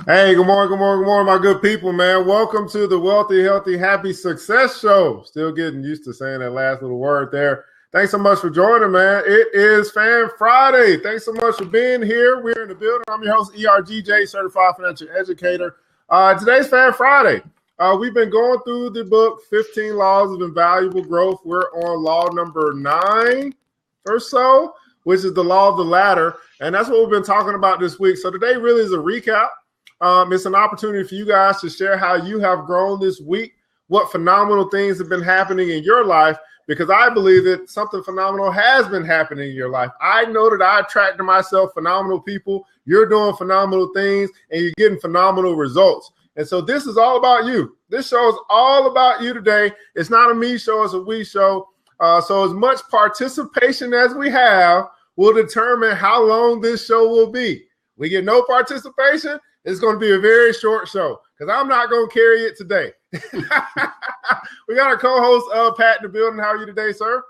Hey, good morning, my good people, man. Welcome to the Wealthy, Healthy, Happy Success Show. Still getting used to saying that last little word there. Thanks so much for joining, man. It is Fan Friday. Thanks so much for being here. We're in the building. I'm your host, ERGJ, Certified Financial Educator. Today's Fan Friday. We've been going through the book, 15 Laws of Invaluable Growth. We're on law number 9 or so, which is the law of the ladder. And that's what we've been talking about this week. So today really is a recap. It's an opportunity for you guys to share how you have grown this week, what phenomenal things have been happening in your life, because I believe that something phenomenal has been happening in your life. I know that I attract to myself phenomenal people. You're doing phenomenal things, and you're getting phenomenal results. And so this is all about you. This show is all about you today. It's not a me show, it's a we show. So as much participation as we have will determine how long this show will be. We get no participation, it's going to be a very short show because I'm not going to carry it today. We got our co-host, Pat, in the building. How are you today, sir?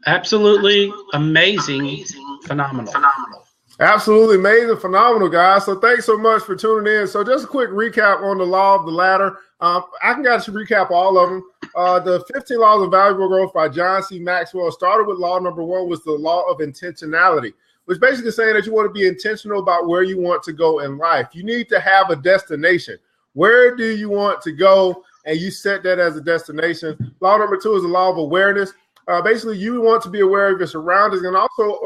Absolutely amazing. Phenomenal. Absolutely amazing, phenomenal, guys. So thanks so much for tuning in. So just a quick recap on the law of the ladder. I can guys recap all of them. The 15 Laws of Valuable Growth by John C. Maxwell started with law number 1 was the law of intentionality, which basically saying that you want to be intentional about where you want to go in life. You need to have a destination. Where do you want to go? And you set that as a destination. Law number 2 is the law of awareness. Basically, you want to be aware of your surroundings and also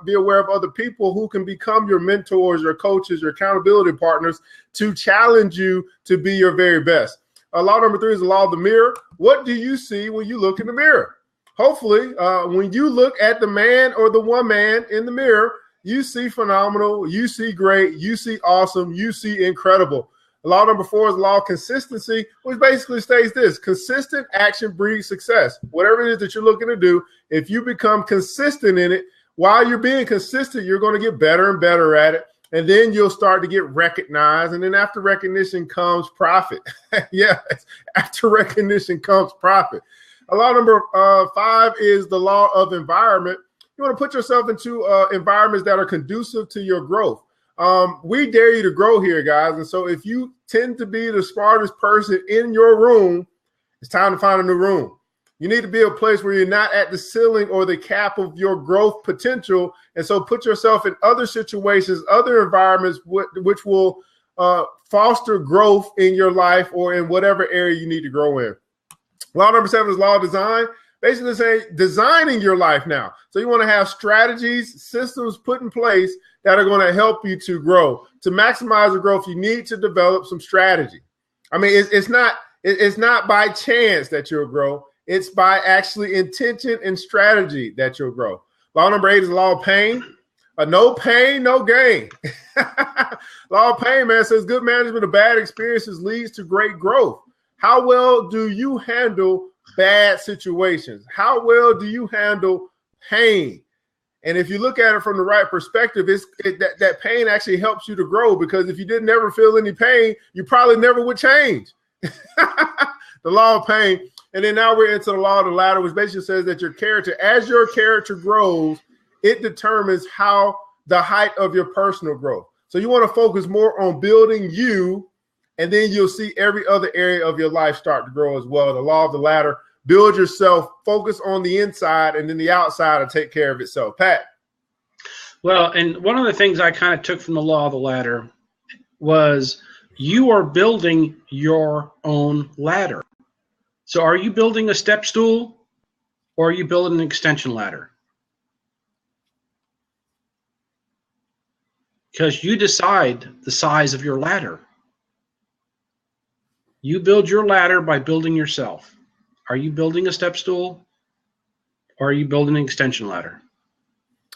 be aware of other people who can become your mentors, your coaches, your accountability partners to challenge you to be your very best. Law number 3 is the law of the mirror. What do you see when you look in the mirror? Hopefully, when you look at the man or the woman in the mirror, you see phenomenal, you see great, you see awesome, you see incredible. Law number 4 is the law of consistency, which basically states this: consistent action breeds success. Whatever it is that you're looking to do, if you become consistent in it, while you're being consistent, you're going to get better and better at it. And then you'll start to get recognized. And then after recognition comes profit. Yes, after recognition comes profit. Law number 5 is the law of environment. You want to put yourself into environments that are conducive to your growth. We dare you to grow here, guys. And so if you tend to be the smartest person in your room, it's time to find a new room. You need to be a place where you're not at the ceiling or the cap of your growth potential. And so put yourself in other situations, other environments, which will foster growth in your life or in whatever area you need to grow in. Law number 7 is law of design. Basically saying designing your life now. So you want to have strategies, systems put in place that are going to help you to grow. To maximize the growth, you need to develop some strategy. I mean, it's not by chance that you'll grow. It's by actually intention and strategy that you'll grow. Law number 8 is the law of pain. No pain, no gain. Law of pain, man, says good management of bad experiences leads to great growth. How well do you handle bad situations? How well do you handle pain? And if you look at it from the right perspective, that pain actually helps you to grow, because if you didn't ever feel any pain, you probably never would change. The law of pain. And then now we're into the law of the ladder, which basically says that your character, as your character grows, it determines how the height of your personal growth. So you want to focus more on building you, and then you'll see every other area of your life start to grow as well. The law of the ladder: build yourself, focus on the inside, and then the outside will take care of itself. Pat? Well, and one of the things I kind of took from the law of the ladder was you are building your own ladder. So are you building a step stool, or are you building an extension ladder? Because you decide the size of your ladder. You build your ladder by building yourself. Are you building a step stool, or are you building an extension ladder?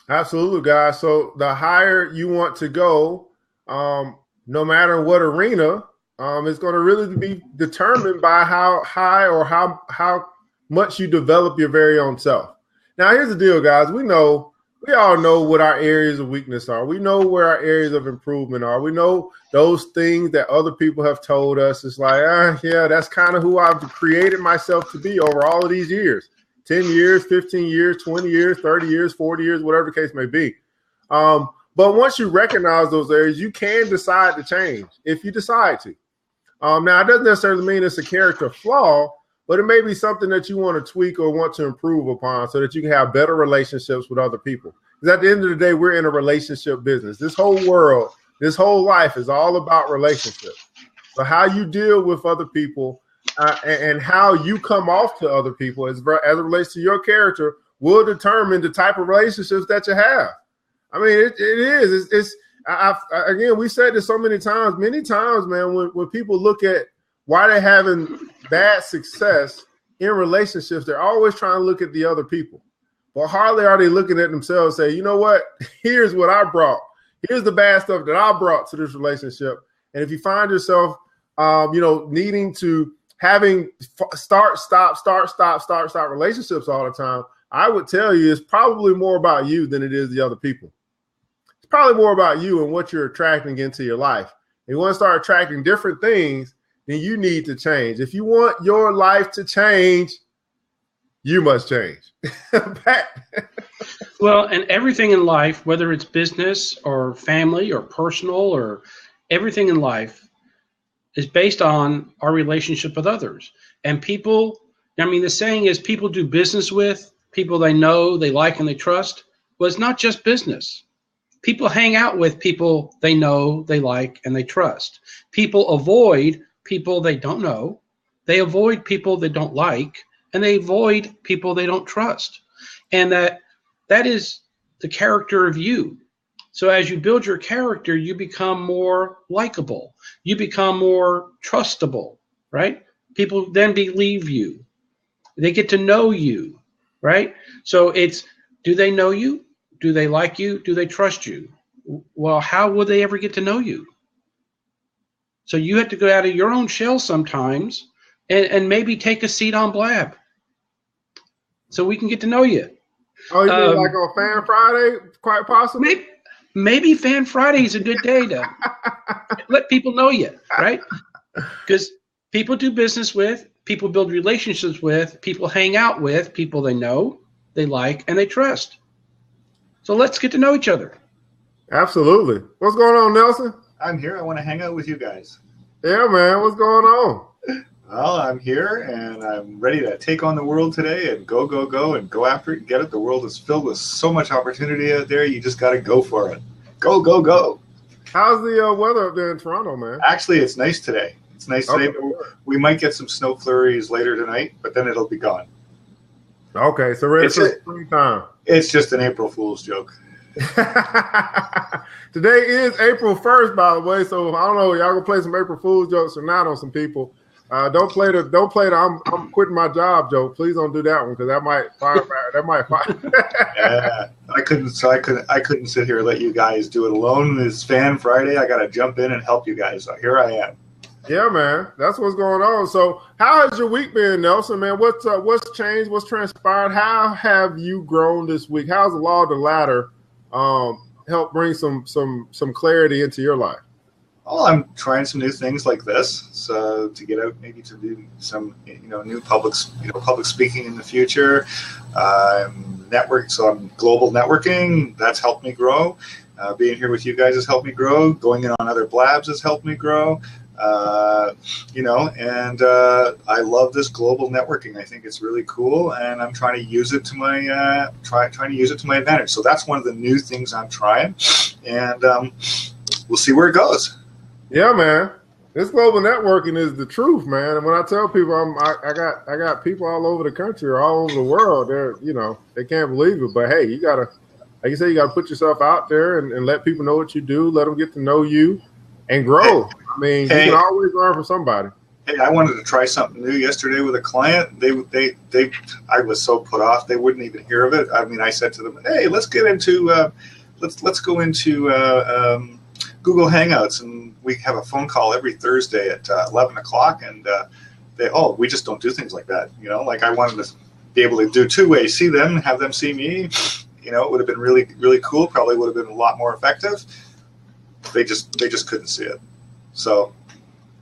Absolutely, guys. So the higher you want to go, no matter what arena, it's going to really be determined by how high or how much you develop your very own self. Now, here's the deal, guys. We all know what our areas of weakness are. We know where our areas of improvement are. We know those things that other people have told us. It's like, yeah, that's kind of who I've created myself to be over all of these years. 10 years, 15 years, 20 years, 30 years, 40 years, whatever the case may be. But once you recognize those areas, you can decide to change if you decide to. Now, it doesn't necessarily mean it's a character flaw, but it may be something that you want to tweak or want to improve upon so that you can have better relationships with other people. Because at the end of the day, we're in a relationship business. This whole world, this whole life is all about relationships. So how you deal with other people and how you come off to other people as it relates to your character will determine the type of relationships that you have. I mean, it is. Again, we said this so many times, man, when people look at why they're having bad success in relationships, they're always trying to look at the other people. But hardly are they looking at themselves and say, you know what, here's what I brought. Here's the bad stuff that I brought to this relationship. And if you find yourself, needing to having start relationships all the time, I would tell you it's probably more about you than it is the other people. It's probably more about you and what you're attracting into your life. If you want to start attracting different things, then you need to change. If you want your life to change, you must change. Well, and everything in life, whether it's business or family or personal or everything in life is based on our relationship with others. And people, I mean, the saying is people do business with people they know, they like, and they trust. Well, it's not just business. People hang out with people they know, they like, and they trust. People avoid people they don't know. They avoid people they don't like, and they avoid people they don't trust. And that is the character of you. So as you build your character, you become more likable. You become more trustable, right? People then believe you. They get to know you, right? So it's, do they know you? Do they like you? Do they trust you? Well, how would they ever get to know you? So you have to go out of your own shell sometimes and maybe take a seat on Blab so we can get to know you. Oh, you mean like on Fan Friday, quite possibly? Maybe Fan Friday is a good day to let people know you, right? Because people do business with, people build relationships with, people hang out with, people they know, they like, and they trust. So let's get to know each other. Absolutely. What's going on, Nelson? I'm here. I want to hang out with you guys. Yeah, man. What's going on? Well, I'm here, and I'm ready to take on the world today and go, and go after it and get it. The world is filled with so much opportunity out there. You just got to go for it. Go. How's the weather up there in Toronto, man? Actually, it's nice today. It's nice today. Okay. We might get some snow flurries later tonight, but then it'll be gone. Okay, so ready for springtime. It's just an April Fool's joke. Today is April 1st, by the way, so I don't know, y'all gonna play some April Fool's jokes or not on some people. Don't play the I'm quitting my job joke. Please don't do that one because that might fire. Yeah, I couldn't sit here and let you guys do it alone. It's Fan Friday. I got to jump in and help you guys. So here I am. Yeah, man, that's what's going on. So, how has your week been, Nelson? Man, what's changed? What's transpired? How have you grown this week? How's the law of the ladder help bring some clarity into your life? Well, I'm trying some new things like this, so to get out, maybe to do some, new public speaking in the future. Network, so I'm global networking. That's helped me grow. Being here with you guys has helped me grow. Going in on other blabs has helped me grow. I love this global networking. I think it's really cool, and I'm trying to use it to my trying to use it to my advantage. So that's one of the new things I'm trying, and we'll see where it goes. Yeah, man. This global networking is the truth, man. And when I tell people I got people all over the country or all over the world, they can't believe it. But hey, you gotta, like you say, you gotta put yourself out there and let people know what you do. Let them get to know you and grow. I mean, you can always learn from somebody. Hey, I wanted to try something new yesterday with a client. I was so put off. They wouldn't even hear of it. I mean, I said to them, "Hey, let's get into let's go into Google Hangouts, and we have a phone call every Thursday at 11 o'clock." And we just don't do things like that. Like I wanted to be able to do two-way, see them, have them see me. It would have been really, really cool. Probably would have been a lot more effective. They just couldn't see it. So.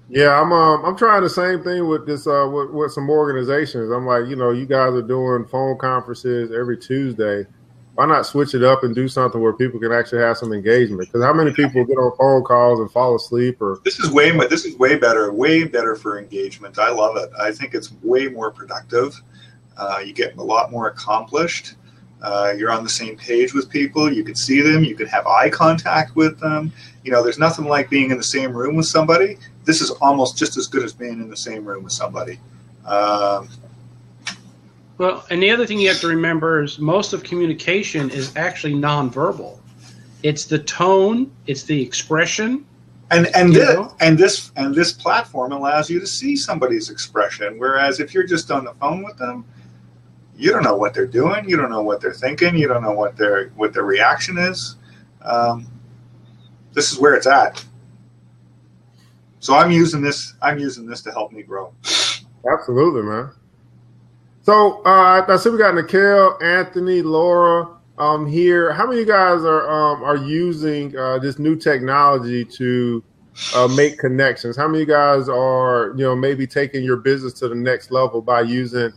Yeah, I'm trying the same thing with this with some organizations. I'm like, you guys are doing phone conferences every Tuesday. why not switch it up and do something where people can actually have some engagement? Because how many people get on phone calls and fall asleep? Or this is way better for engagement. I love it. I think it's way more productive. You get a lot more accomplished. You're on the same page with people. You can see them. You can have eye contact with them. There's nothing like being in the same room with somebody. This is almost just as good as being in the same room with somebody. Well, and the other thing you have to remember is most of communication is actually nonverbal. It's the tone, it's the expression, and this platform allows you to see somebody's expression. Whereas if you're just on the phone with them, you don't know what they're doing, you don't know what they're thinking, you don't know what their reaction is. This is where it's at. So I'm using this to help me grow. Absolutely, man. So I see we got Nikhil, Anthony, Laura here. How many of you guys are using this new technology to make connections? How many of you guys are maybe taking your business to the next level by using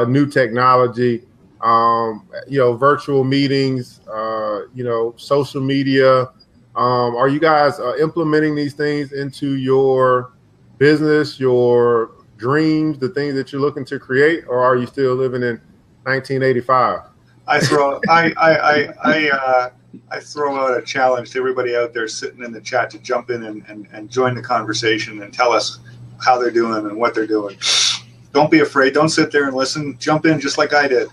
new technology? Virtual meetings, social media. Are you guys implementing these things into your business, your dreams, the things that you're looking to create, or are you still living in 1985? I throw out a challenge to everybody out there sitting in the chat to jump in and join the conversation and tell us how they're doing and what they're doing. Don't be afraid. Don't sit there and listen. Jump in just like I did.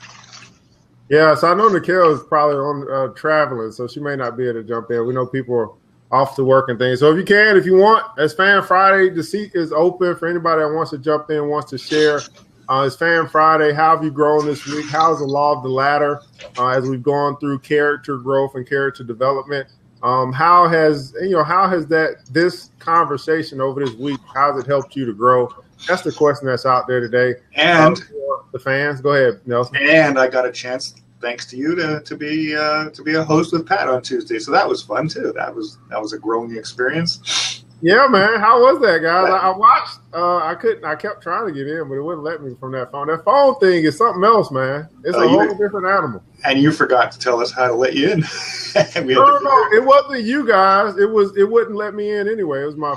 Yeah, so I know Nikhil is probably on traveling, so she may not be able to jump in. We know people are off to work and things. So if you want, it's Fan Friday. The seat is open for anybody that wants to jump in, wants to share. It's Fan Friday. How have you grown this week? How's the law of the ladder as we've gone through character growth and character development? How has this conversation over this week, how has it helped you to grow? That's the question that's out there today. And for the fans, go ahead, Nelson. And I got a chance, thanks to you, to be a host with Pat on Tuesday. So that was fun too. That was a growing experience. Yeah, man. How was that, guys? I watched. I kept trying to get in, but it wouldn't let me from that phone. That phone thing is something else, man. It's a whole different animal. And you forgot to tell us how to let you in. No, it wasn't you guys. It wouldn't let me in anyway. It was my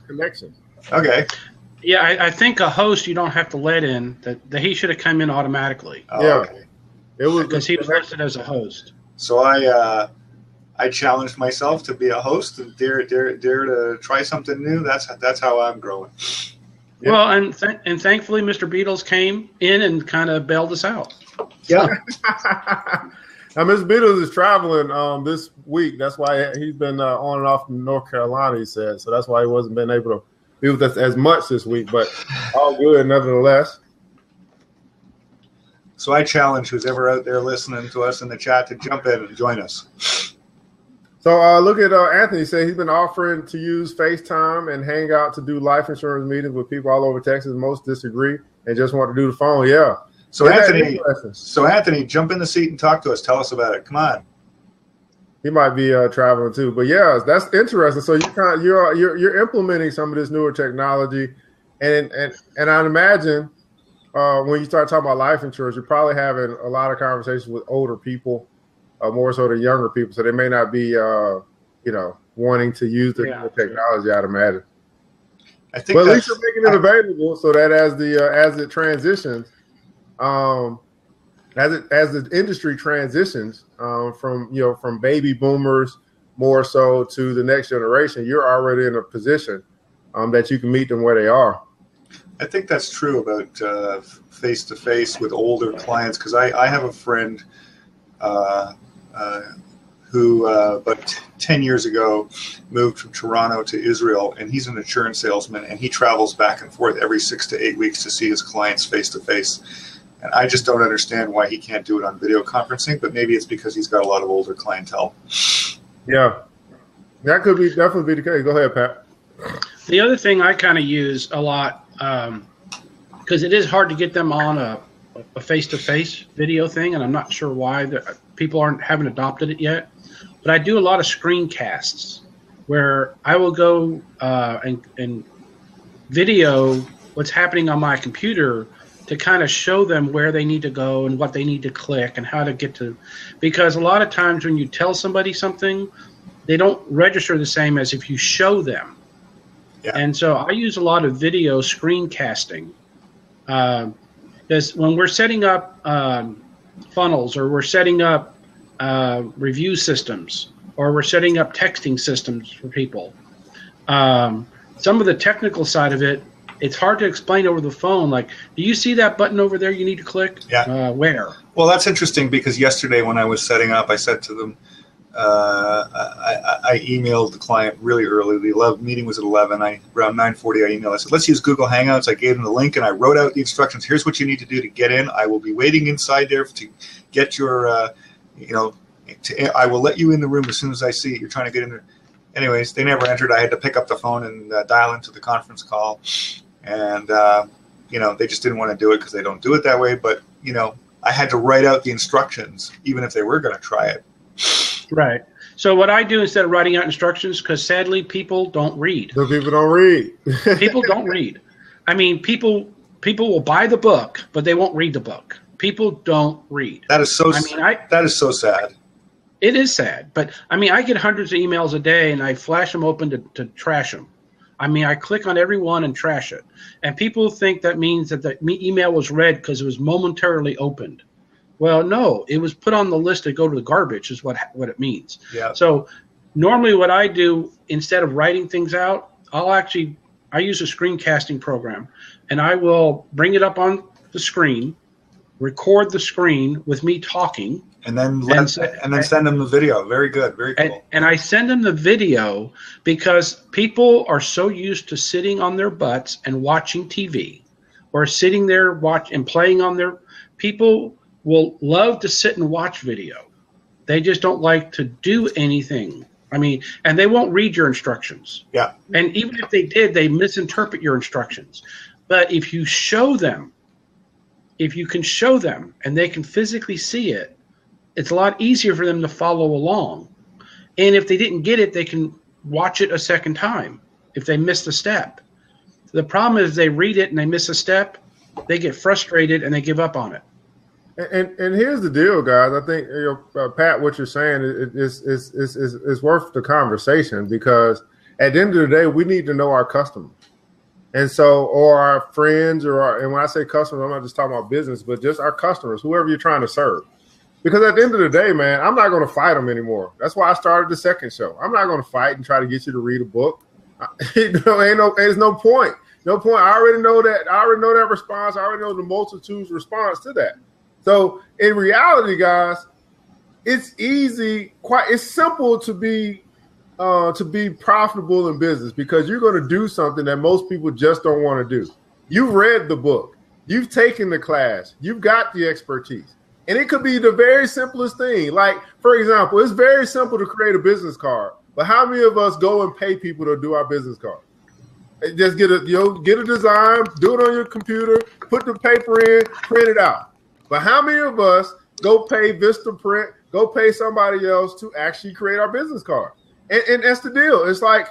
connection. Okay. Yeah, I think a host you don't have to let in. That he should have come in automatically. Yeah, okay. It was because he was listed as a host. So I challenged myself to be a host and dare to try something new. That's how I'm growing. Yeah. Well, and thankfully, Mr. Beatles came in and kind of bailed us out. Yeah. Now, Mr. Beatles is traveling this week. That's why he's been on and off from North Carolina, he said. So that's why he wasn't been able to be with us as much this week, but all good nevertheless. So I challenge who's ever out there listening to us in the chat to jump in and join us. So look at Anthony say he's been offering to use FaceTime and hang out to do life insurance meetings with people all over Texas. Most disagree and just want to do the phone. Yeah. So Anthony, jump in the seat and talk to us. Tell us about it. Come on. He might be traveling too, but yeah, that's interesting. So you're implementing some of this newer technology, and I'd imagine when you start talking about life insurance, you're probably having a lot of conversations with older people, more so than younger people. So they may not be wanting to use the newer technology. I'd imagine. I think, but at least you're making it available so that as it transitions, as the industry transitions from baby boomers more so to the next generation, you're already in a position that you can meet them where they are. I think that's true about face-to-face with older clients, because I have a friend who about 10 years ago moved from Toronto to Israel, and he's an insurance salesman, and he travels back and forth every 6 to 8 weeks to see his clients face-to-face. And I just don't understand why he can't do it on video conferencing, but maybe it's because he's got a lot of older clientele. Yeah, that could definitely be the case. Go ahead, Pat. The other thing I kind of use a lot, because it is hard to get them on a face-to-face video thing, and I'm not sure why people haven't adopted it yet. But I do a lot of screencasts where I will go and video what's happening on my computer to kind of show them where they need to go and what they need to click and how to get to, because a lot of times when you tell somebody something, they don't register the same as if you show them. Yeah. And so I use a lot of video screencasting. Because when we're setting up funnels, or we're setting up review systems, or we're setting up texting systems for people, some of the technical side of it, it's hard to explain over the phone. Like, do you see that button over there you need to click? Yeah. Where? Well, that's interesting, because yesterday when I was setting up, I said to them, I emailed the client really early. The meeting was at 11. Around 9:40, I emailed. I said, let's use Google Hangouts. I gave them the link, and I wrote out the instructions. Here's what you need to do to get in. I will be waiting inside there to get your, I will let you in the room as soon as I see it. You're trying to get in there. Anyways, they never entered. I had to pick up the phone and dial into the conference call. And, they just didn't want to do it because they don't do it that way. But, I had to write out the instructions, even if they were going to try it. Right. So what I do instead of writing out instructions, because sadly people don't read. The people don't read. People don't read. I mean, people will buy the book, but they won't read the book. People don't read. That is so. That is so sad. It is sad, but I mean, I get hundreds of emails a day, and I flash them open to trash them. I mean, I click on every one and trash it, and people think that means that the email was read because it was momentarily opened. Well, no, it was put on the list to go to the garbage is what it means. Yeah. So normally what I do, instead of writing things out, I use a screencasting program, and I will bring it up on the screen, record the screen with me talking. And then send them the video. Very good. Very cool. And I send them the video because people are so used to sitting on their butts and watching TV, or sitting there playing on their. People will love to sit and watch video. They just don't like to do anything. I mean, and they won't read your instructions. Yeah. And even if they did, they misinterpret your instructions. But if you show them, if you can show them and they can physically see it, it's a lot easier for them to follow along. And if they didn't get it, they can watch it a second time if they missed a step. The problem is they read it and they miss a step, they get frustrated and they give up on it. And here's the deal, guys. I think, Pat, what you're saying is worth the conversation, because at the end of the day, we need to know our customers. And so, or our friends, and when I say customers, I'm not just talking about business, but just our customers, whoever you're trying to serve. Because at the end of the day, man, I'm not going to fight them anymore. That's why I started the second show. I'm not going to fight and try to get you to read a book. There's no point. No point. I already know that. I already know that response. I already know the multitude's response to that. So in reality, guys, it's easy. It's simple to be profitable in business, because you're going to do something that most people just don't want to do. You've read the book. You've taken the class. You've got the expertise. And it could be the very simplest thing. Like, for example, it's very simple to create a business card. But how many of us go and pay people to do our business card? Just get a design, do it on your computer, put the paper in, print it out. But how many of us go pay Vistaprint, go pay somebody else to actually create our business card? And that's the deal. It's like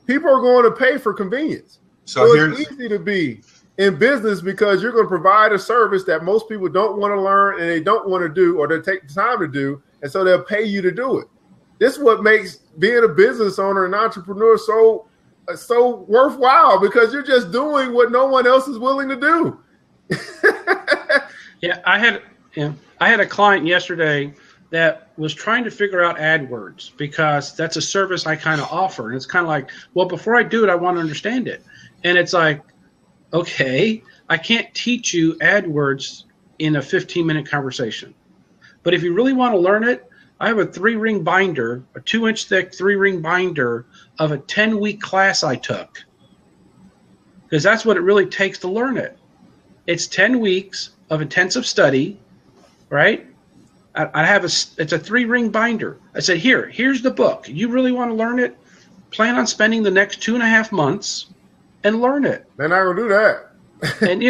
people are going to pay for convenience. So it's easy to be in business, because you're going to provide a service that most people don't want to learn and they don't want to do, or they take the time to do, and so they'll pay you to do it. This is what makes being a business owner and entrepreneur so worthwhile, because you're just doing what no one else is willing to do. Yeah, I had a client yesterday that was trying to figure out AdWords, because that's a service I kind of offer. And it's kind of like, well, before I do it, I want to understand it. And it's like, okay, I can't teach you AdWords in a 15-minute conversation. But if you really want to learn it, I have a 3-ring binder, a 2-inch thick 3-ring binder of a 10-week class I took. Because that's what it really takes to learn it. It's 10 weeks of intensive study, right? It's a 3-ring binder. I said, here's the book. You really want to learn it? Plan on spending the next 2.5 months and learn it. They're not going to do that. And,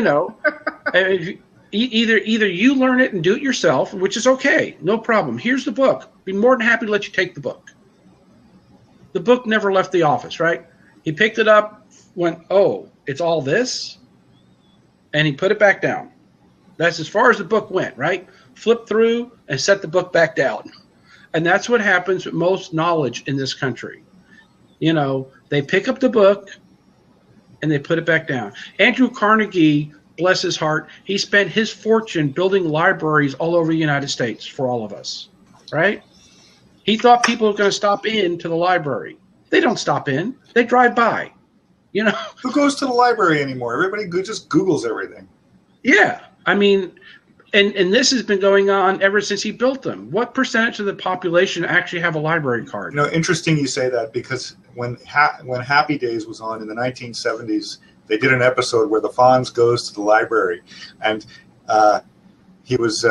either you learn it and do it yourself, which is okay, no problem. Here's the book. Be more than happy to let you take the book. The book never left the office, right? He picked it up, went, oh, it's all this? And he put it back down. That's as far as the book went, right? Flip through and set the book back down. And that's what happens with most knowledge in this country. You know, they pick up the book and they put it back down. Andrew Carnegie, bless his heart, he spent his fortune building libraries all over the United States for all of us, right? He thought people were going to stop in to the library. They don't stop in. They drive by, you know. Who goes to the library anymore? Everybody just Googles everything. Yeah. I mean, and this has been going on ever since he built them. What percentage of the population actually have a library card? You know, interesting you say that, because when Happy Days was on in the 1970s, they did an episode where the Fonz goes to the library, and he was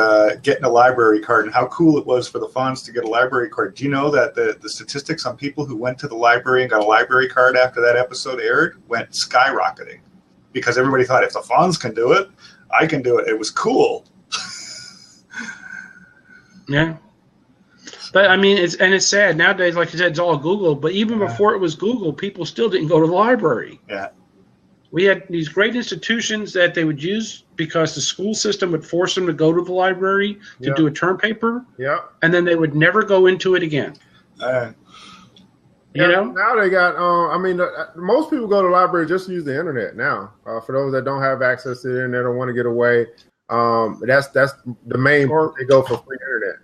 getting a library card, and how cool it was for the Fonz to get a library card. Do you know that the statistics on people who went to the library and got a library card after that episode aired went skyrocketing? Because everybody thought, if the Fonz can do it, I can do it. It was cool. Yeah. But I mean, it's sad nowadays. Like you said, it's all Google. But even before it was Google, people still didn't go to the library. Yeah. We had these great institutions that they would use because the school system would force them to go to the library to do a term paper. Yeah. And then they would never go into it again. You know? Now they got, I mean, most people go to the library just to use the internet now. For those that don't have access to the internet or want to get away, that's the main part. They go for free internet.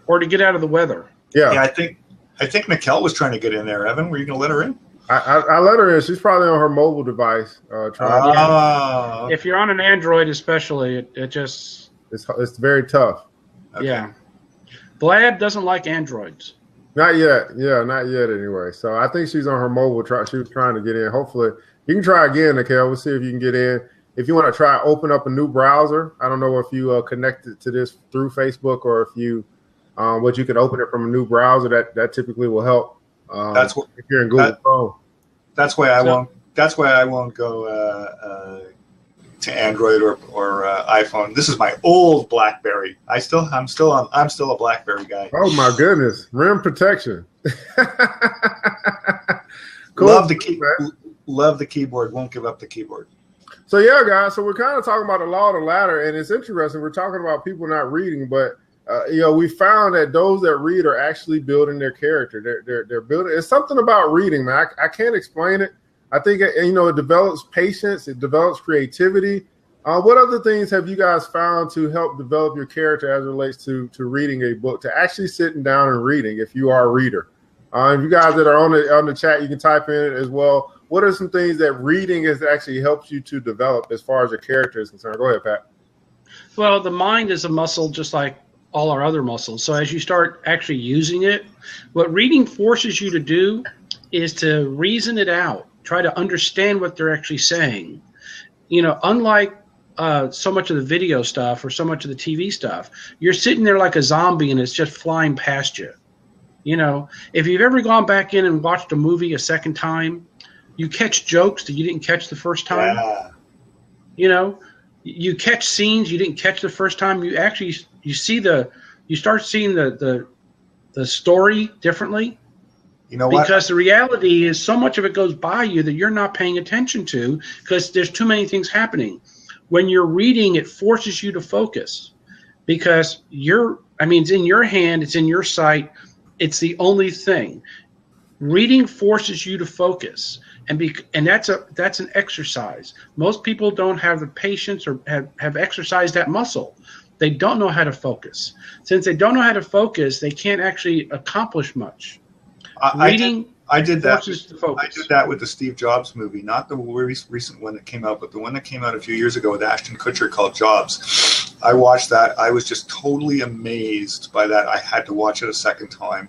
Or to get out of the weather. Yeah. I think Nicole was trying to get in there. Evan, were you going to let her in? I let her in. She's probably on her mobile device. If you're on an Android especially, it's very tough. Okay. Yeah. Vlad doesn't like Androids. Not yet. Yeah, not yet anyway. So I think she's on her mobile. She was trying to get in. Hopefully, you can try again, Nicole. We'll see if you can get in. If you want to try open up a new browser, I don't know if you connected to this through Facebook or if you can open it from a new browser. That typically will help. That's what, if you're in Google Chrome. That's why I won't. That's why I won't go to Android or iPhone. This is my old BlackBerry. I'm still a BlackBerry guy. Oh my goodness, rim protection. Cool. Love the keyboard. Won't give up the keyboard. So yeah, guys. So we're kind of talking about the law of the ladder, and it's interesting. We're talking about people not reading, but we found that those that read are actually building their character. They're building. It's something about reading, man. I can't explain it. I think it develops patience. It develops creativity. What other things have you guys found to help develop your character as it relates to reading a book, to actually sitting down and reading? If you are a reader, if you guys that are on the chat, you can type in it as well. What are some things that reading has actually helped you to develop as far as your character is concerned? Go ahead, Pat. Well, the mind is a muscle just like all our other muscles. So as you start actually using it, what reading forces you to do is to reason it out, try to understand what they're actually saying. Unlike so much of the video stuff or so much of the TV stuff, you're sitting there like a zombie and it's just flying past you. If you've ever gone back in and watched a movie a second time, you catch jokes that you didn't catch the first time. Yeah. You catch scenes you didn't catch the first time. You start seeing the story differently. You know what? Because the reality is so much of it goes by you that you're not paying attention to because there's too many things happening. When you're reading, it forces you to focus because it's in your hand, it's in your sight, it's the only thing. Reading forces you to focus, and that's an exercise. Most people don't have the patience or have exercised that muscle. They don't know how to focus. Since they don't know how to focus, they can't actually accomplish much. Reading I did that. forces to focus. I did that with the Steve Jobs movie, not the recent one that came out, but the one that came out a few years ago with Ashton Kutcher called Jobs. I watched that. I was just totally amazed by that. I had to watch it a second time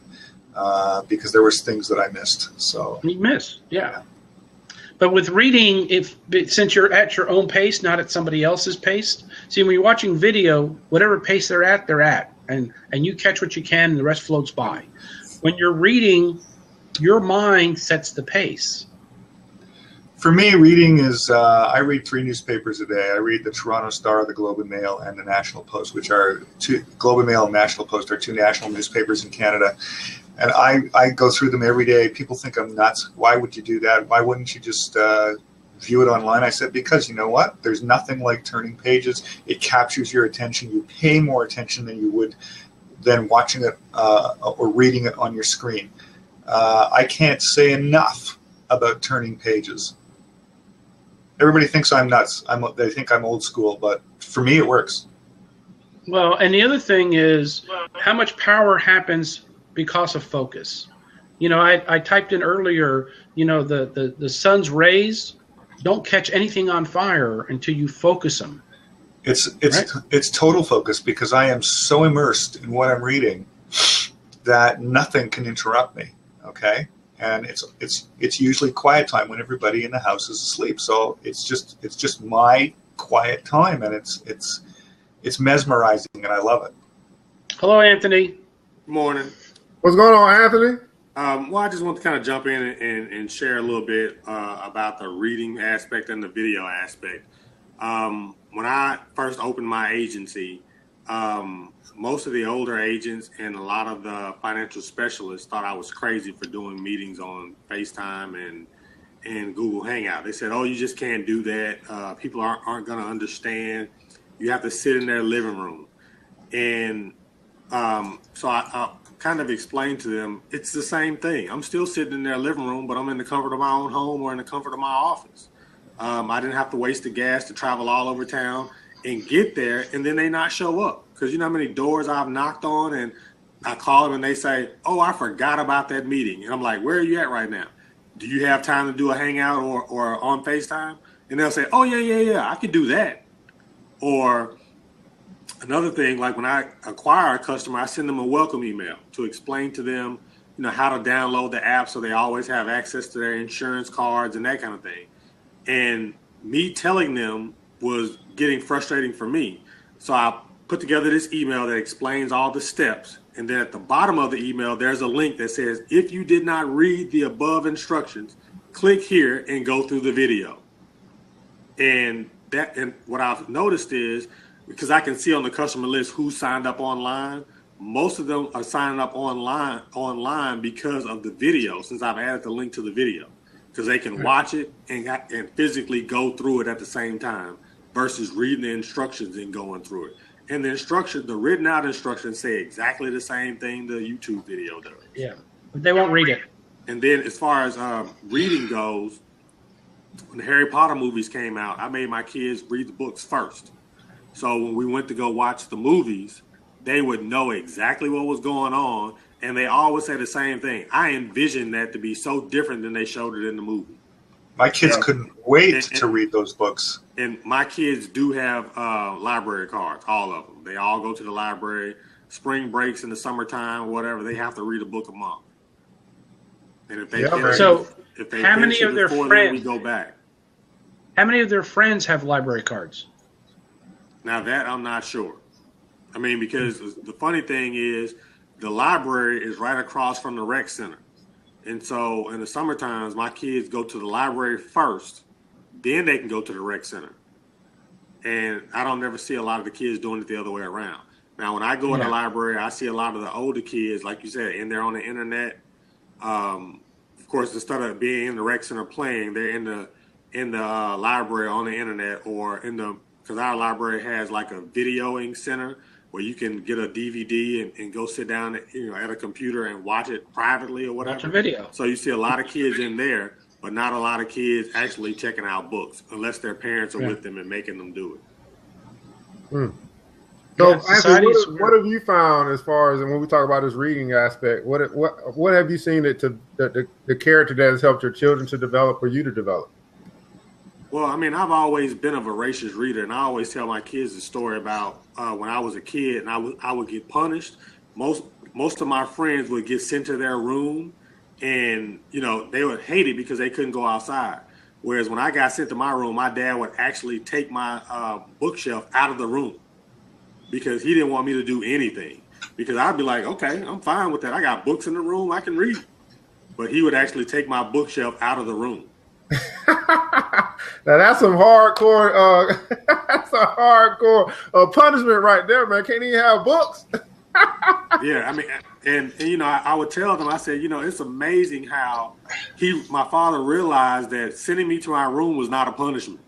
because there was things that I missed. So you miss, yeah. But with reading, since you're at your own pace, not at somebody else's pace. See, when you're watching video, whatever pace they're at, and you catch what you can, and the rest floats by. When you're reading, your mind sets the pace. For me, reading is I read 3 newspapers a day. I read the Toronto Star, the Globe and Mail, and the National Post, which are Globe and Mail and National Post are 2 national newspapers in Canada. And I go through them every day. People think I'm nuts. Why would you do that? Why wouldn't you just view it online? I said, because you know what? There's nothing like turning pages. It captures your attention. You pay more attention than you would than watching it or reading it on your screen. I can't say enough about turning pages. Everybody thinks I'm nuts. They think I'm old school, but for me, it works. Well, and the other thing is how much power happens because of focus. You know, I typed in earlier, you know, the sun's rays don't catch anything on fire until you focus them. It's total focus, because I am so immersed in what I'm reading that nothing can interrupt me. Okay, and it's usually quiet time when everybody in the house is asleep. So it's just my quiet time, and it's mesmerizing, and I love it. Hello, Anthony. Morning. What's going on, Anthony? Well, I just want to kind of jump in and share a little bit about the reading aspect and the video aspect. When I first opened my agency, most of the older agents and a lot of the financial specialists thought I was crazy for doing meetings on FaceTime and Google Hangout. They said, "Oh, you just can't do that. People aren't going to understand. You have to sit in their living room." And so I kind of explained to them, it's the same thing. I'm still sitting in their living room, but I'm in the comfort of my own home or in the comfort of my office. I didn't have to waste the gas to travel all over town and get there, and then they not show up. Because you know how many doors I've knocked on, and I call them and they say, "Oh, I forgot about that meeting." And I'm like, "Where are you at right now? Do you have time to do a hangout or on FaceTime?" And they'll say, "Oh, yeah, I could do that." Or another thing, like when I acquire a customer, I send them a welcome email to explain to them, you know, how to download the app so they always have access to their insurance cards and that kind of thing. And me telling them was getting frustrating for me. So I put together this email that explains all the steps. And then at the bottom of the email, there's a link that says, if you did not read the above instructions, click here and go through the video. And what I've noticed is, because I can see on the customer list who signed up online, most of them are signing up online because of the video, since I've added the link to the video. Because they can watch it and physically go through it at the same time versus reading the instructions and going through it. And the written out instructions say exactly the same thing the YouTube video does. Yeah, but they won't read it. And then as far as reading goes, when the Harry Potter movies came out, I made my kids read the books first. So when we went to go watch the movies, they would know exactly what was going on. And they always say the same thing. I envisioned that to be so different than they showed it in the movie. My kids couldn't wait to read those books. And my kids do have library cards, all of them. They all go to the library. Spring breaks in the summertime, whatever, they have to read a book a month. And if they how many of their friends, we go back. How many of their friends have library cards? Now that I'm not sure. I mean, because the funny thing is, the library is right across from the rec center. And so in the summer times, my kids go to the library first, then they can go to the rec center. And I don't ever see a lot of the kids doing it the other way around. Now, when I go in the library, I see a lot of the older kids, like you said, in there on the internet. Of course, instead of being in the rec center playing, they're in the library on the internet, or because our library has like a videoing center where you can get a DVD and go sit down at a computer and watch it privately or whatever. Watch a video. So you see a lot of kids in there, but not a lot of kids actually checking out books unless their parents are with them and making them do it. So, Anthony, what have you found as far as, and when we talk about this reading aspect, what have you seen that the character that has helped your children to develop or you to develop? Well, I mean, I've always been a voracious reader, and I always tell my kids the story about when I was a kid and I would get punished. Most of my friends would get sent to their room, and they would hate it because they couldn't go outside. Whereas when I got sent to my room, my dad would actually take my bookshelf out of the room because he didn't want me to do anything. Because I'd be like, okay, I'm fine with that. I got books in the room, I can read. But he would actually take my bookshelf out of the room. Now that's some hardcore punishment right there, man. Can't even have books. Yeah, I mean, and you know, I would tell them, I said, you know, it's amazing how my father realized that sending me to my room was not a punishment.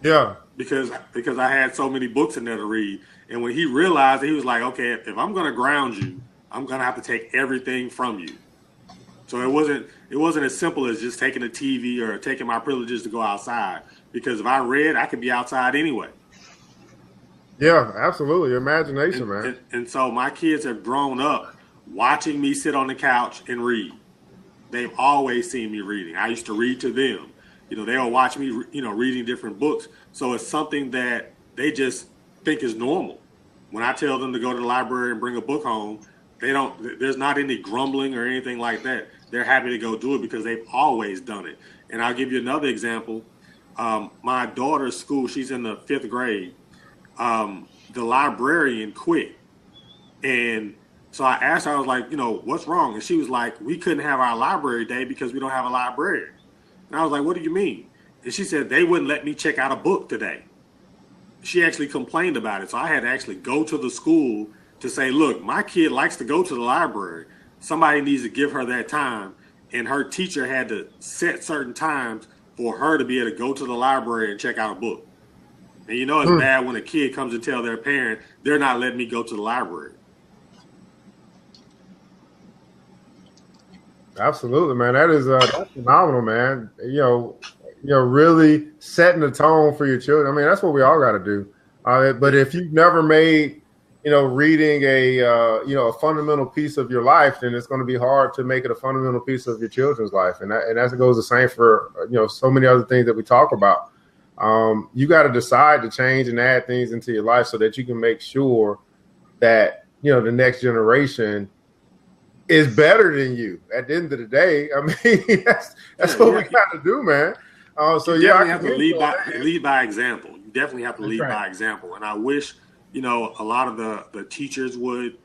Yeah. Because I had so many books in there to read. And when he realized it, he was like, okay, if I'm going to ground you, I'm going to have to take everything from you. So it wasn't as simple as just taking a TV or taking my privileges to go outside. Because if I read, I could be outside anyway. Yeah, absolutely. Imagination, man. And so my kids have grown up watching me sit on the couch and read. They've always seen me reading. I used to read to them. You know, they'll watch me, you know, reading different books. So it's something that they just think is normal. When I tell them to go to the library and bring a book home, there's not any grumbling or anything like that. They're happy to go do it because they've always done it. And I'll give you another example. My daughter's school, she's in the 5th grade. The librarian quit. And so I asked her, I was like, you know, what's wrong? And she was like, we couldn't have our library day because we don't have a librarian. And I was like, what do you mean? And she said, they wouldn't let me check out a book today. She actually complained about it. So I had to actually go to the school to say, look, my kid likes to go to the library. Somebody needs to give her that time. And her teacher had to set certain times for her to be able to go to the library and check out a book. And you know it's bad when a kid comes and tell their parent, they're not letting me go to the library. Absolutely, man. That's phenomenal, man. You know, really setting the tone for your children. I mean, that's what we all got to do. But if you've never made, you know, reading a fundamental piece of your life, then it's going to be hard to make it a fundamental piece of your children's life. And that goes the same for, you know, so many other things that we talk about. You got to decide to change and add things into your life so that you can make sure that, you know, the next generation is better than you. At the end of the day, I mean, that's what we got to do, man. So you yeah, have to lead by example. You definitely have to lead by example. And I wish, you know, a lot of the teachers would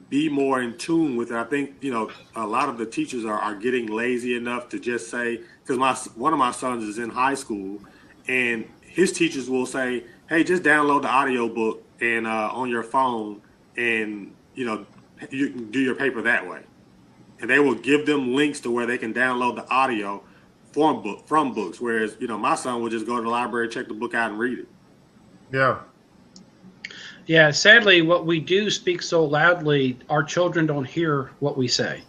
be more in tune with it. I think, you know, a lot of the teachers are getting lazy enough to just say, because one of my sons is in high school, and his teachers will say, hey, just download the audio book and on your phone, and, you know, you can do your paper that way. And they will give them links to where they can download the audio from books. Whereas, you know, my son will just go to the library, check the book out and read it. Yeah. Yeah. Sadly, what we do speak so loudly, our children don't hear what we say.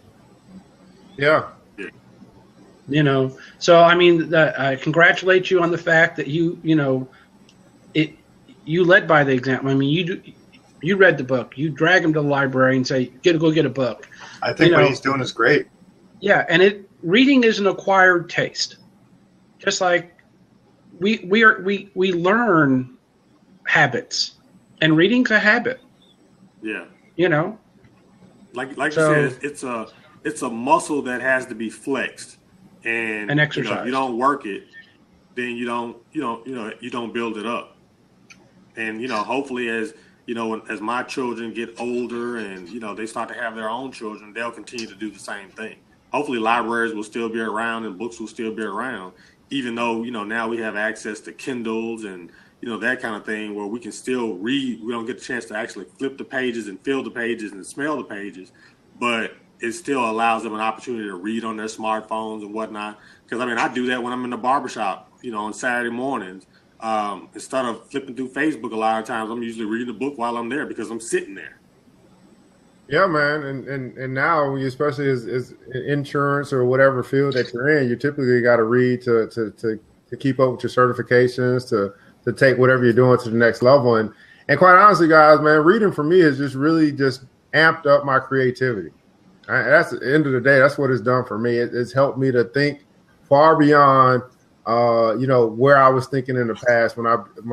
Yeah. You know, so I mean, I congratulate you on the fact that you led by the example. I mean, you read the book. You drag them to the library and say, go get a book. I think what he's doing is great. Yeah, and reading is an acquired taste. Just like we learn habits, and reading's a habit. Yeah. You know? Like you said, it's a muscle that has to be flexed. And exercise. You know, if you don't work it, then you don't build it up. And, you know, hopefully as my children get older and, you know, they start to have their own children, they'll continue to do the same thing. Hopefully libraries will still be around and books will still be around, even though, you know, now we have access to Kindles and, you know, that kind of thing where we can still read. We don't get the chance to actually flip the pages and fill the pages and smell the pages, but it still allows them an opportunity to read on their smartphones and whatnot. Because, I mean, I do that when I'm in the barbershop, you know, on Saturday mornings. Instead of flipping through Facebook a lot of times, I'm usually reading a book while I'm there because I'm sitting there. Yeah, man. And now, especially as insurance or whatever field that you're in, you typically got to read to keep up with your certifications, to take whatever you're doing to the next level. And quite honestly, guys, man, reading for me has just really just amped up my creativity. That's at the end of the day, that's what it's done for me. It's helped me to think far beyond, you know, where I was thinking in the past when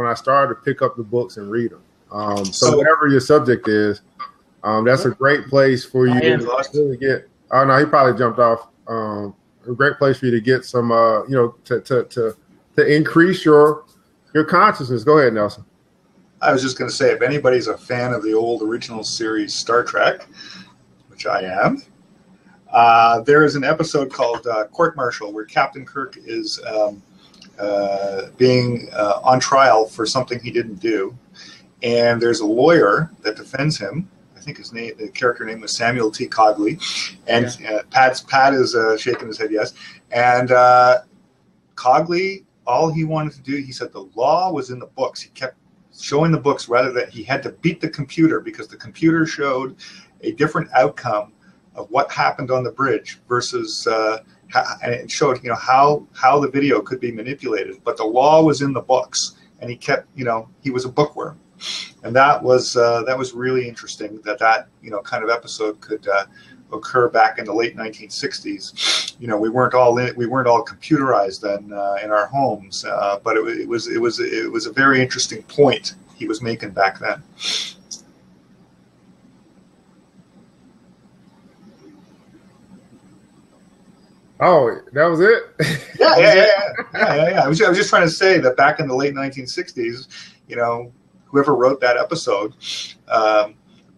I started to pick up the books and read them. So whatever your subject is, that's a great place for you to really get. Oh no, he probably jumped off. A great place for you to get some, you know, to increase your consciousness. Go ahead, Nelson. I was just going to say, if anybody's a fan of the old original series Star Trek, which I am, there is an episode called Court Martial where Captain Kirk is being on trial for something he didn't do. and there's a lawyer that defends him. I think the character name was Samuel T. Cogley, and Pat is shaking his head yes. And Cogley, all he wanted to do, he said the law was in the books. He kept showing the books rather than he had to beat the computer because the computer showed a different outcome of what happened on the bridge versus and it showed how the video could be manipulated. But the law was in the books, and he kept he was a bookworm, and that was really interesting that kind of episode could occur back in the late 1960s. We weren't all computerized then in our homes, but it was a very interesting point he was making back then. Oh, that was it? Yeah. I was just trying to say that back in the late 1960s, whoever wrote that episode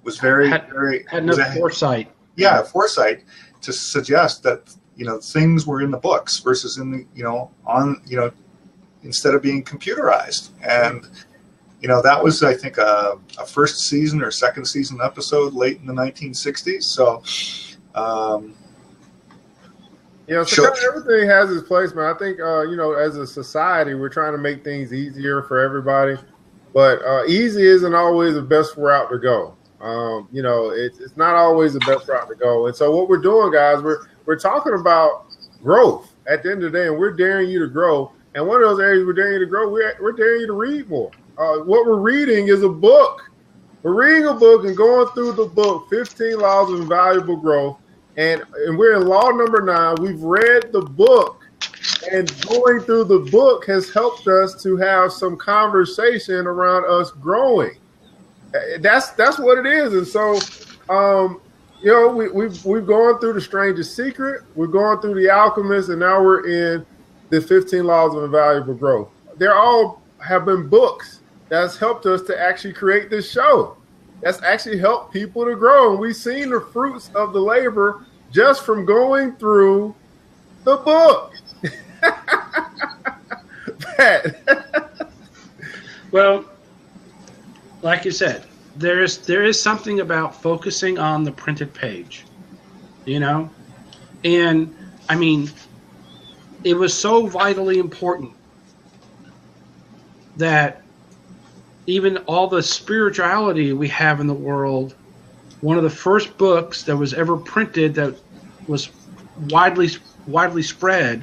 was had enough foresight. Yeah, foresight to suggest that things were in the books versus in the instead of being computerized. And that was, I think, a first season or second season episode late in the 1960s. So. So kind of everything has its place, man. I think, as a society, we're trying to make things easier for everybody, but easy isn't always the best route to go. It's not always the best route to go. And so what we're doing, guys, we're talking about growth at the end of the day, and we're daring you to grow. And one of those areas we're daring you to grow, we're daring you to read more. What we're reading is a book. We're reading a book and going through the book, 15 Laws of Invaluable Growth. And we're in law number 9. We've read the book, and going through the book has helped us to have some conversation around us growing. That's what it is. And so, we've gone through The Strangest Secret. We've gone through The Alchemist, and now we're in the 15 Laws of Invaluable Growth. They all have been books that's helped us to actually create this show. That's actually helped people to grow. And we've seen the fruits of the labor just from going through the book. Well, like you said, there is something about focusing on the printed page, and I mean, it was so vitally important that even all the spirituality we have in the world, one of the first books that was ever printed that was widely spread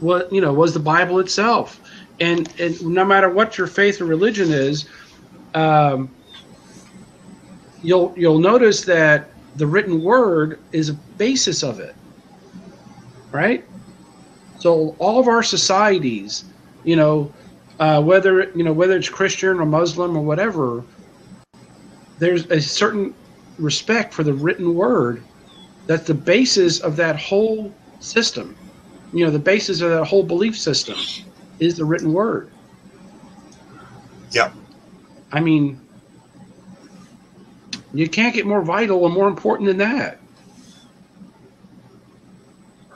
was the Bible itself. And no matter what your faith or religion is, you'll notice that the written word is a basis of it, right? So all of our societies, whether it's Christian or Muslim or whatever, there's a certain respect for the written word that's the basis of that whole system. The basis of that whole belief system is the written word. Yeah. I mean, you can't get more vital and more important than that.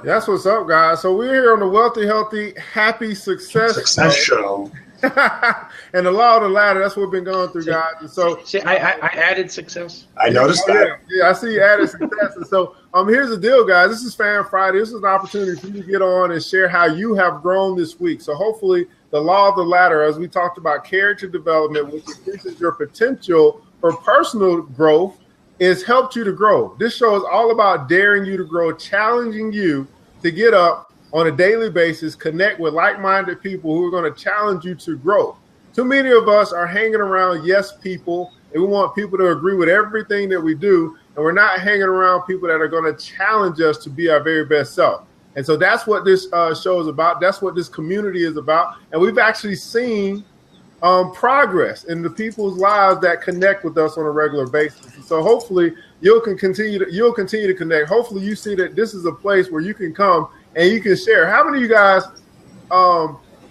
That's what's up, guys. So we're here on the Wealthy, Healthy, Happy Success Show. And the law of the ladder, that's what we've been going through, guys. And so I added success. I noticed that. Yeah, I see you added success. And so here's the deal, guys. This is Fan Friday. This is an opportunity for you to get on and share how you have grown this week. So hopefully the law of the ladder, as we talked about character development, which increases your potential for personal growth, has helped you to grow. This show is all about daring you to grow, challenging you to get up on a daily basis, connect with like-minded people who are going to challenge you to grow. Too many of us are hanging around yes people, and we want people to agree with everything that we do, and we're not hanging around people that are going to challenge us to be our very best self. And so that's what this show is about. That's what this community is about. And we've actually seen progress in the people's lives that connect with us on a regular basis. And so hopefully you'll continue to connect. Hopefully you see that this is a place where you can come and you can share. How many of you guys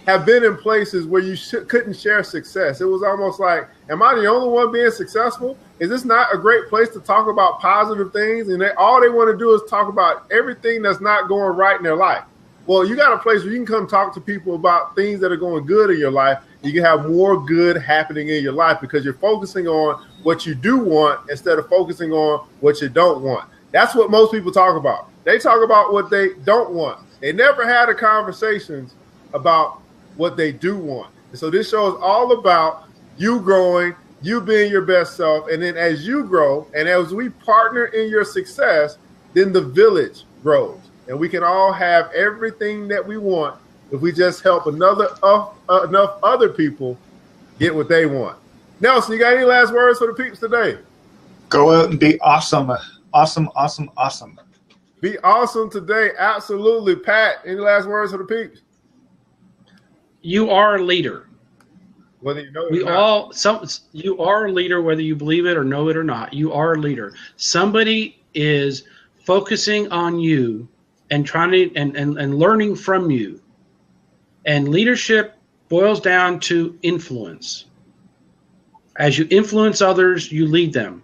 have been in places where you couldn't share success? It was almost like, am I the only one being successful? Is this not a great place to talk about positive things? And all they want to do is talk about everything that's not going right in their life. Well, you got a place where you can come talk to people about things that are going good in your life. you can have more good happening in your life because you're focusing on what you do want instead of focusing on what you don't want. That's what most people talk about. They talk about what they don't want. They never had a conversations about what they do want. And so this show is all about you growing, you being your best self. And then as you grow and as we partner in your success, then the village grows. And we can all have everything that we want if we just help enough other people get what they want. Nelson, you got any last words for the peeps today? Go out and be awesome. Awesome, awesome, awesome. Be awesome today. Absolutely. Pat, any last words for the peeps? You are a leader. Whether you know it or not. You are a leader, whether you believe it or know it or not. You are a leader. Somebody is focusing on you and trying to and learning from you. And leadership boils down to influence. As you influence others, you lead them.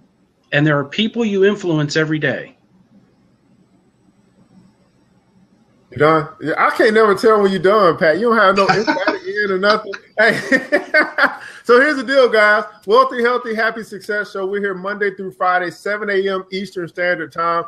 And there are people you influence every day. You done? I can't never tell when you're done, Pat. You don't have no insight in or nothing. Hey. So here's the deal, guys. Wealthy, Healthy, Happy Success Show. We're here Monday through Friday, 7 a.m. Eastern Standard Time.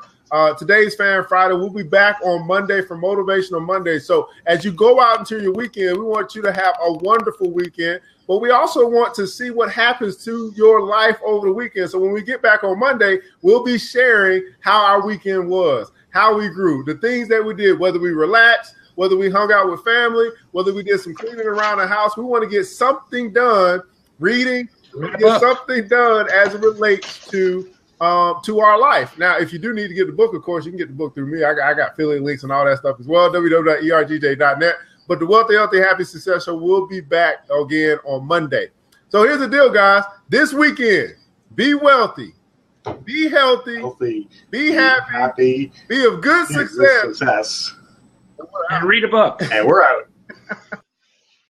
Today's Fan Friday. We'll be back on Monday for Motivational Monday. So as you go out into your weekend, we want you to have a wonderful weekend. But we also want to see what happens to your life over the weekend. So when we get back on Monday, we'll be sharing how our weekend was, how we grew, the things that we did, whether we relaxed, whether we hung out with family, whether we did some cleaning around the house. We want to get something done, reading, get something done as it relates to our life. Now, if you do need to get the book, of course, you can get the book through me. I got affiliate links and all that stuff as well, www.ergj.net. But the Wealthy, Healthy, Happy Success Show will be back again on Monday. So here's the deal, guys. This weekend, be wealthy, be healthy, be happy, be of good success. And read a book. And we're out.